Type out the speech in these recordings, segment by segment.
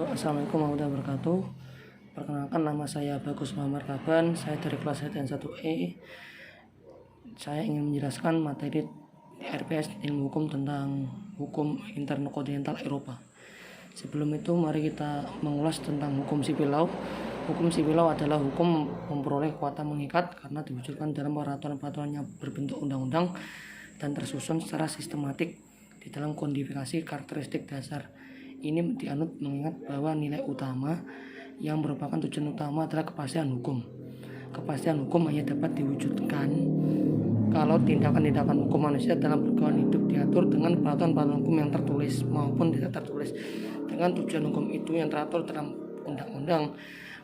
Assalamualaikum warahmatullahi wabarakatuh. Perkenalkan, nama saya Bagus Muhammad Kaban. Saya dari kelas HTN1E. Saya ingin menjelaskan materi RPS ilmu hukum tentang hukum interkontinental Eropa. Sebelum itu, mari kita mengulas tentang hukum civil law. Hukum civil law adalah hukum memperoleh kekuatan mengikat karena diwujudkan dalam peraturan-peraturan yang berbentuk undang-undang dan tersusun secara sistematik di dalam kodifikasi karakteristik dasar. Ini dianut mengingat bahwa nilai utama yang merupakan tujuan utama adalah kepastian hukum. Kepastian hukum hanya dapat diwujudkan kalau tindakan-tindakan hukum manusia dalam berkehidupan hidup diatur dengan peraturan-peraturan hukum yang tertulis maupun tidak tertulis. Dengan tujuan hukum itu yang teratur dalam undang-undang,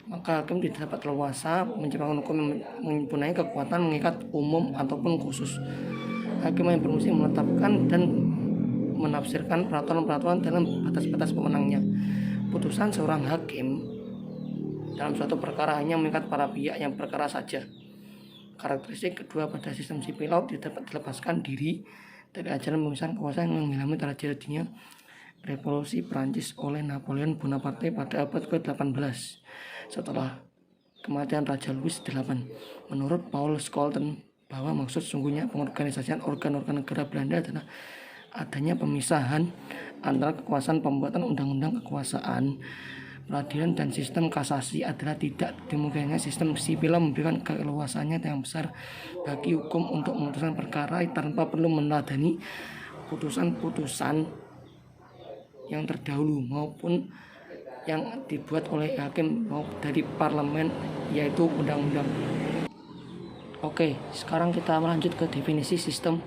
maka hakim tidak dapat leluasa menciptakan hukum yang mempunyai kekuatan mengikat umum ataupun khusus. Hakim yang berfungsi menetapkan dan menafsirkan peraturan-peraturan dalam batas-batas wewenangnya. Putusan seorang hakim dalam suatu perkara hanya mengikat para pihak yang berperkara saja. Karakteristik kedua pada sistem sipil law tidak dapat dilepaskan diri dari ajaran pemisahan kekuasaan yang mengalami terjadinya revolusi Prancis oleh Napoleon Bonaparte pada abad ke-18 setelah kematian Raja Louis VIII. Menurut Paul Scholten, bahwa maksud sungguhnya pengorganisasian organ-organ negara Belanda adalah adanya pemisahan antara kekuasaan pembuatan undang-undang kekuasaan, peradilan dan sistem kasasi adalah tidak dimungkinkannya sistem sipil memberikan keleluasannya yang besar bagi hukum untuk memutuskan perkara tanpa perlu meneladani putusan-putusan yang terdahulu maupun yang dibuat oleh hakim maupun dari parlemen, yaitu undang-undang. Oke, sekarang kita melanjut ke definisi sistem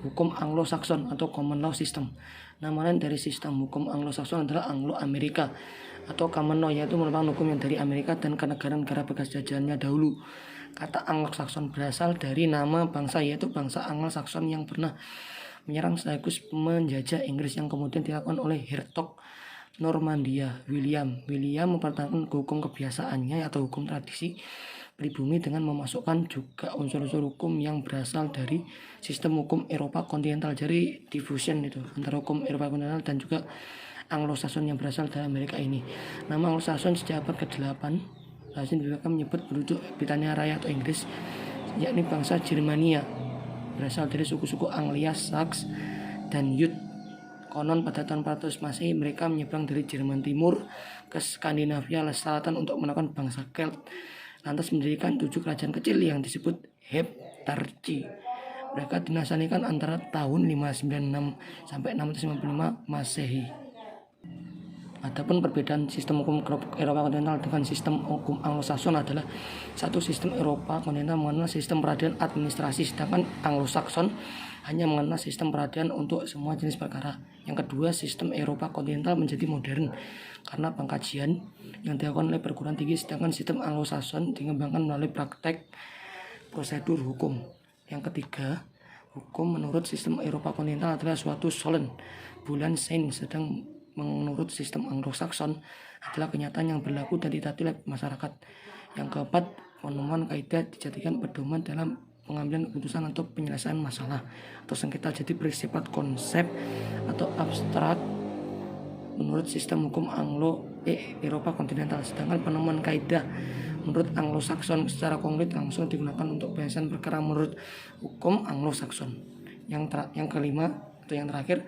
hukum Anglo-Saxon atau Common Law System. Nama lain dari sistem hukum Anglo-Saxon adalah Anglo-Amerika atau Common Law, yaitu merupakan hukum yang dari Amerika dan ke negara-negara bekas jajahannya dahulu. Kata Anglo-Saxon berasal dari nama bangsa, yaitu bangsa Anglo-Saxon yang pernah menyerang sekaligus menjajah Inggris yang kemudian dilakukan oleh Hertog Normandia William mempertahankan hukum kebiasaannya atau hukum tradisi pribumi dengan memasukkan juga unsur-unsur hukum yang berasal dari sistem hukum Eropa kontinental. Jadi diffusion itu antara hukum Eropa kontinental dan juga Anglo-Saxon yang berasal dari Amerika ini. Nama Anglo-Saxon sejak abad ke-8 lazim digunakan menyebut penduduk Britania Raya atau Inggris, yakni bangsa Germania, berasal dari suku-suku Anglia, Sax, dan Jut. Konon pada tahun 400 Masehi mereka menyeberang dari Jerman Timur ke Skandinavia Selatan untuk menekan bangsa Celt, lantas mendirikan 7 kerajaan kecil yang disebut Heptarchy. Mereka dinasanikan antara tahun 596 sampai 655 Masehi. Adapun perbedaan sistem hukum Eropa kontinental dengan sistem hukum Anglo-Saxon adalah satu, sistem Eropa kontinental mengenal sistem peradilan administrasi, sedangkan Anglo-Saxon hanya mengenal sistem peradilan untuk semua jenis perkara. Yang kedua, sistem Eropa kontinental menjadi modern karena pengkajian yang dilakukan oleh perguruan tinggi, sedangkan sistem Anglo-Saxon dikembangkan melalui praktek prosedur hukum. Yang ketiga, hukum menurut sistem Eropa kontinental adalah suatu solen, bulan saint, sedang menurut sistem Anglo-Saxon adalah kenyataan yang berlaku dan ditaati oleh masyarakat. Yang keempat, penemuan kaidah dijadikan pedoman dalam pengambilan keputusan atau penyelesaian masalah atau sengketa, jadi bersifat konsep atau abstrak menurut sistem hukum Eropa kontinental. Sedangkan penemuan kaidah menurut Anglo-Saxon secara konkret langsung digunakan untuk penyelesaian perkara menurut hukum Anglo-Saxon. Yang kelima atau yang terakhir,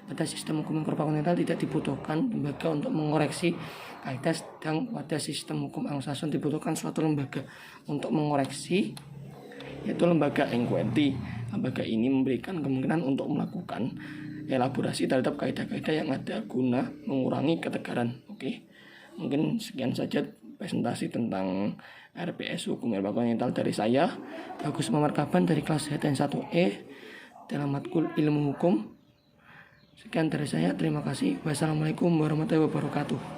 pada sistem hukum Eropa kontinental tidak dibutuhkan lembaga untuk mengoreksi kaidah, sedang pada sistem hukum Anglo-Saxon dibutuhkan suatu lembaga untuk mengoreksi, yaitu lembaga inquiry. Lembaga ini memberikan kemungkinan untuk melakukan elaborasi terhadap kaidah-kaidah yang ada guna mengurangi ketegaran. Oke, mungkin sekian saja presentasi tentang RPS hukum Eropa kontinental dari saya, Bagus Muhammad Kaban, dari kelas HTN1E dalam matkul ilmu hukum. Sekian dari saya, terima kasih. Wassalamualaikum warahmatullahi wabarakatuh.